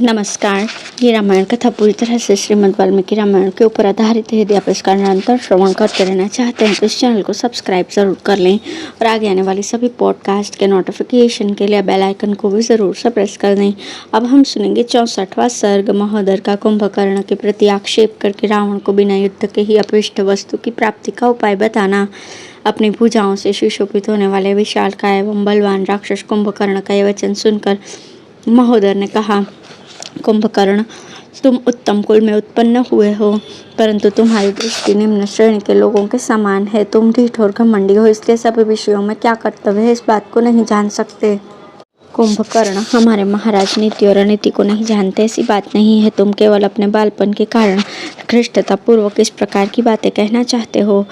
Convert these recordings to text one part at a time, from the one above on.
नमस्कार। ये रामायण कथा पूरी तरह से श्रीमद् वाल्मीकि रामायण के ऊपर आधारित है। यदि आप इसका निरंतर श्रवण करते रहना चाहते हैं तो इस चैनल को सब्सक्राइब जरूर कर लें और आगे आने वाली सभी पॉडकास्ट के नोटिफिकेशन के लिए बेल आइकन को भी जरूर से प्रेस कर दें। अब हम सुनेंगे 64वां सर्ग महोदर का कुंभकर्ण के प्रति आक्षेप करके रावण को बिना युद्ध के ही अभीष्ट वस्तु की प्राप्ति का उपाय बताना। अपनी भुजाओं से सुशोभित होने वाले विशालकाय एवं बलवान राक्षस कुंभकर्ण का यह वचन सुनकर महोदर ने कहा, कुंभकर्ण, तुम उत्तम कुल में उत्पन्न हुए हो, परंतु तुम्हारी दृष्टि निम्न श्रेणी के लोगों के समान है। तुम ढीठ और घमंडी हो, इसलिए सभी विषयों में क्या कर्तव्य है इस बात को नहीं जान सकते। कुंभकर्ण, हमारे महाराज नीति और अनीति को नहीं जानते ऐसी बात नहीं है। तुम केवल अपने बालपन के कारण धृष्टता पूर्वक इस प्रकार की बातें कहना चाहते हो।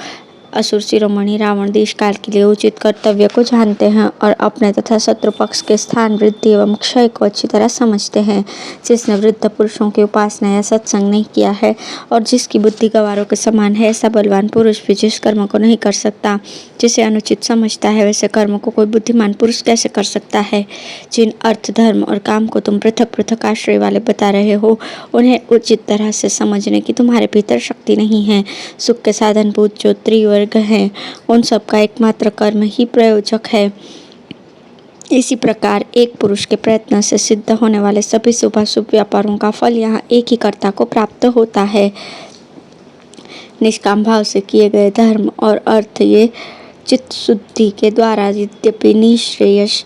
असुर शिरोमणि रावण देश काल के लिए उचित कर्तव्य को जानते हैं और अपने तथा शत्रु पक्ष के स्थान वृद्धि एवं क्षय को अच्छी तरह समझते हैं। जिसने वृद्ध पुरुषों की उपासना या सत्संग नहीं किया है और जिसकी बुद्धि गवारों के समान है, ऐसा बलवान पुरुष भी जिस कर्म को नहीं कर सकता, जिसे अनुचित समझता है, वैसे कर्म को कोई बुद्धिमान पुरुष कैसे कर सकता है। जिन अर्थ, धर्म और काम को तुम पृथक पृथक आश्रय वाले बता रहे हो, उन्हें उचित तरह से समझने की तुम्हारे भीतर शक्ति नहीं है। सुख के साधनभूत जो त्रिवर्ग हैं, उन सब का एकमात्र कर्म ही प्रयोजक है। इसी प्रकार एक पुरुष के प्रयत्न से सिद्ध होने वाले सभी शुभाशुभ व्यापारों का फल यहाँ एक ही कर्ता को प्राप्त होता है। निष्काम भाव से किए गए धर्म और अर्थ ये चित्त शुद्धि के द्वारा यद्यपि निःश्रेयस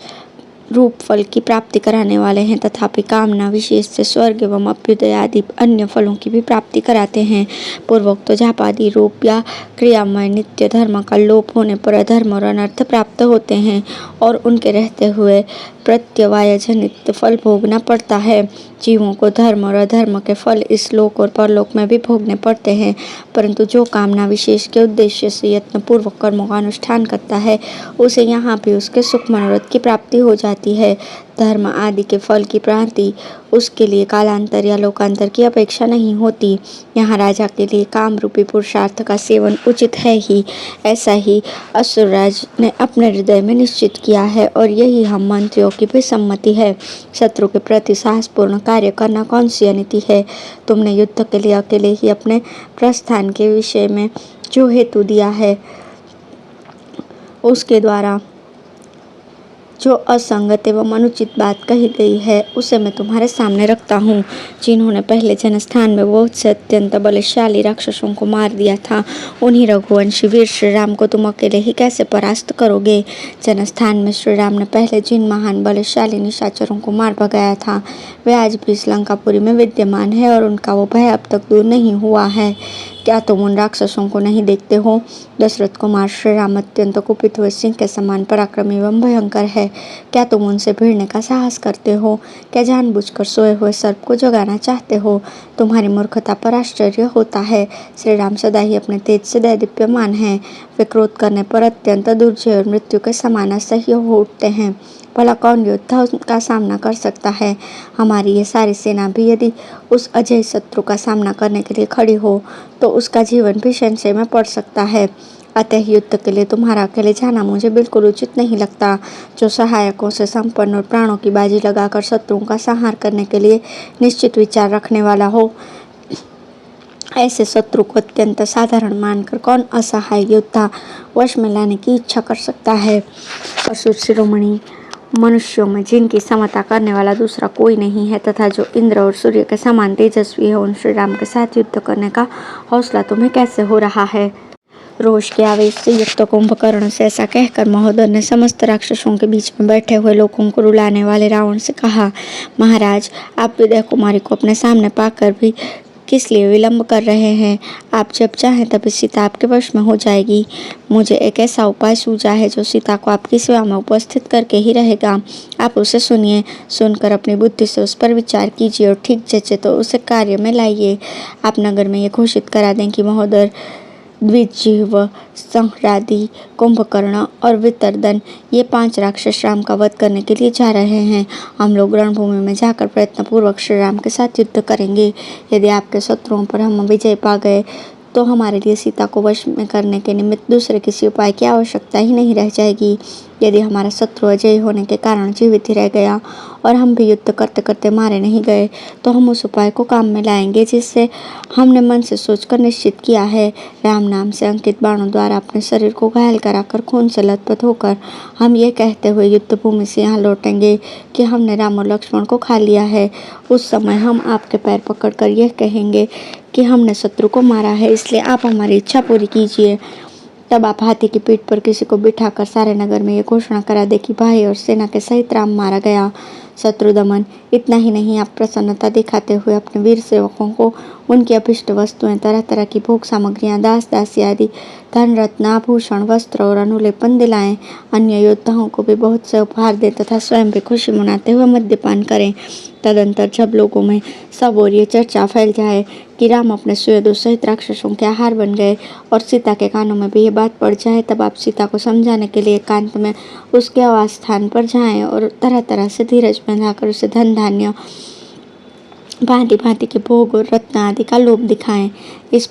रूप फल की प्राप्ति कराने वाले हैं, तथापि कामना विशेष से स्वर्ग एवं अभ्युदय आदि अन्य फलों की भी प्राप्ति कराते हैं। पूर्वोक्त जापादि रूप या क्रियामय नित्य धर्म का लोप होने पर अधर्म और अनर्थ प्राप्त होते हैं और उनके रहते हुए प्रत्यवाय जनित फल भोगना पड़ता है। जीवों को धर्म और अधर्म के फल इस लोक और परलोक में भी भोगने पड़ते हैं, परंतु जो कामना विशेष के उद्देश्य से यत्न पूर्वक कर्मों का अनुष्ठान करता है, उसे यहाँ भी उसके सुख मनोरथ की प्राप्ति हो जाती है। धर्म आदि के फल की प्राप्ति उसके लिए कालांतर या लोकांतर की अपेक्षा नहीं होती। यहाँ राजा के लिए काम रूपी पुरुषार्थ का सेवन उचित है ही, ऐसा ही असुरराज ने अपने हृदय में निश्चित किया है और यही हम मंत्रियों की भी सम्मति है। शत्रु के प्रति साहसपूर्ण कार्य करना कौन सी अनीति है। तुमने युद्ध के लिए अकेले ही अपने प्रस्थान के विषय में जो हेतु दिया है, उसके द्वारा जो असंगत एवं अनुचित बात कही गई है, उसे मैं तुम्हारे सामने रखता हूँ। जिन्होंने पहले जनस्थान में बहुत से अत्यंत बलशाली राक्षसों को मार दिया था, उन्हीं रघुवंशी वीर श्री राम को तुम अकेले ही कैसे परास्त करोगे। जनस्थान में श्री राम ने पहले जिन महान बलशाली निशाचरों को मार भगाया था, वे आज भी लंकापुरी में विद्यमान है और उनका वो भय अब तक दूर नहीं हुआ है। क्या तुम उन राक्षसों को नहीं देखते हो। दशरथ कुमार श्री राम अत्यंत कुपित हुए सिंह के समान पराक्रमी एवं भयंकर है। क्या तुम उनसे भिड़ने का साहस करते हो। क्या जानबूझकर सोए हुए सर्प को जगाना चाहते हो। तुम्हारी मूर्खता पर आश्चर्य होता है। श्री राम सदा ही अपने तेज से दैदीप्यमान है। वे क्रोध करने पर अत्यंत दुर्जय और मृत्यु के समान असह्य हो उठते हैं। भला कौन योद्धा उनका सामना कर सकता है। हमारी ये सारी सेना भी यदि उस अजय शत्रु का सामना करने के लिए खड़ी हो, तो उसका जीवन भी संशय में पड़ सकता है। अतः युद्ध के लिए तुम्हारा अकेले जाना मुझे बिल्कुल उचित नहीं लगता। जो सहायकों से संपन्न और प्राणों की बाजी लगाकर शत्रुओं का संहार करने के लिए निश्चित विचार रखने वाला हो, ऐसे शत्रु को अत्यंत साधारण मानकर कौन असहाय योद्धा वश में लाने की इच्छा कर सकता है। असुर शिरोमणि, मनुष्यों में जिनकी समता करने वाला दूसरा कोई नहीं है तथा जो इंद्र और सूर्य के समान तेजस्वी है, उन श्री राम के साथ युद्ध करने का हौसला तुम्हें कैसे हो रहा है। रोष के आवेश से युक्त कुंभकर्ण से ऐसा कहकर महोदर ने समस्त राक्षसों के बीच में बैठे हुए लोगों को रुलाने वाले रावण से कहा, महाराज, आप विदय कुमारी को अपने सामने पाकर भी किस लिए विलंब कर रहे हैं। आप जब चाहें तभी सीता आपके वश में हो जाएगी। मुझे एक ऐसा उपाय सूझा है जो सीता को आपकी सेवा में उपस्थित करके ही रहेगा। आप उसे सुनिए। सुनकर अपनी बुद्धि से उस पर विचार कीजिए और ठीक जचे तो उसे कार्य में लाइए। आप नगर में ये घोषित करा दें कि महोदर द्विजिह्व, संहरादि, कुंभकर्ण और वितर्दन, ये 5 राक्षस राम का वध करने के लिए जा रहे हैं। हम लोग रणभूमि में जाकर प्रयत्न पूर्वक श्री राम के साथ युद्ध करेंगे। यदि आपके शत्रुओं पर हम विजय पा गए तो हमारे लिए सीता को वश में करने के निमित्त दूसरे किसी उपाय की आवश्यकता ही नहीं रह जाएगी। यदि हमारा शत्रु अजय होने के कारण जीवित ही रह गया और हम भी युद्ध करते करते मारे नहीं गए, तो हम उस उपाय को काम में लाएंगे जिससे हमने मन से सोचकर निश्चित किया है। राम नाम से अंकित बाणों द्वारा अपने शरीर को घायल कराकर खून से लथपथ होकर हम ये कहते हुए युद्ध भूमि से यहाँ लौटेंगे कि हमने राम और लक्ष्मण को खा लिया है। उस समय हम आपके पैर पकड़कर यह कहेंगे कि हमने शत्रु को मारा है, इसलिए आप हमारी इच्छा पूरी कीजिए। तब आप हाथी की पीठ पर किसी को बिठाकर सारे नगर में ये घोषणा करा दे कि भाई और सेना के सहित राम मारा गया। शत्रु दमन। इतना ही नहीं, आप प्रसन्नता दिखाते हुए अपने वीर सेवकों को उनकी अभिष्ट वस्तुएं, तरह तरह की भोग सामग्रियां, दास दासी आदि, धन रत्न, आभूषण, वस्त्र और अनुलेपन दिलाएं। अन्य योद्धाओं को भी बहुत से उपहार दें तथा स्वयं भी खुशी मनाते हुए मद्यपान करें। तदंतर जब लोगों में सब ओर ये चर्चा फैल जाए कि राम अपने सुयोधों सहित राक्षसों के आहार बन गए और सीता के कानों में भी ये बात पड़ जाए, तब आप सीता को समझाने के लिए एकांत में उसके आवास स्थान पर जाएं और तरह तरह से धीरज बंधाकर उसे धन धान्य, भांति भांति के भोग और रत्न आदि का लोभ दिखाएं। इस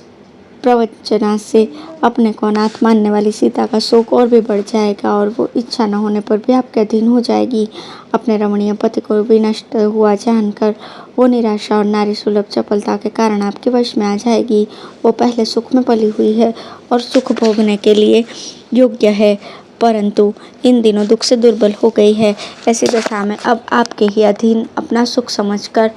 प्रवचना से अपने को अनाथ मानने वाली सीता का शोक और भी बढ़ जाएगा और वो इच्छा न होने पर भी आपके अधीन हो जाएगी। अपने रमणीय पति को विनष्ट हुआ जानकर वो निराशा और नारी सुलभ चपलता के कारण आपके वश में आ जाएगी। वो पहले सुख में पली हुई है और सुख भोगने के लिए योग्य है, परंतु इन दिनों दुख से दुर्बल हो गई है। ऐसी दशा में अब आपके ही अधीन अपना सुख समझकर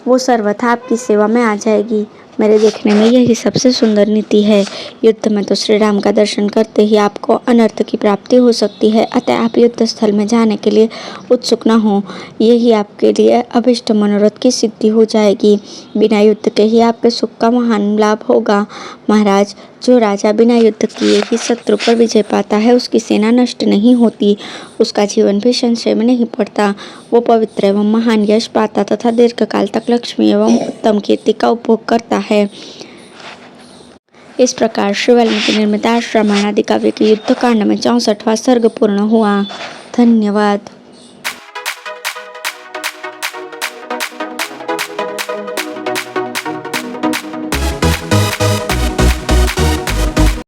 वो सर्वथा आपकी सेवा में आ जाएगी। मेरे देखने में यही सबसे सुंदर नीति है। युद्ध में तो श्री राम का दर्शन करते ही आपको अनर्थ की प्राप्ति हो सकती है, अतः आप युद्ध स्थल में जाने के लिए उत्सुक न हो। यही आपके लिए अभिष्ट मनोरथ की सिद्धि हो जाएगी। बिना युद्ध के ही आपके सुख का महान लाभ होगा। महाराज, जो राजा बिना युद्ध किए ही शत्रु पर विजय पाता है, उसकी सेना नष्ट नहीं होती, उसका जीवन भी संशय में नहीं पड़ता। वो पवित्र एवं महान यश पाता तथा दीर्घकाल तक लक्ष्मी एवं उत्तम कीर्ति का उपभोग करता है। इस प्रकार श्री वाल्मीकि निर्मित आश्रम आदि काव्य के युद्ध कांड में 64वां सर्ग पूर्ण हुआ। धन्यवाद।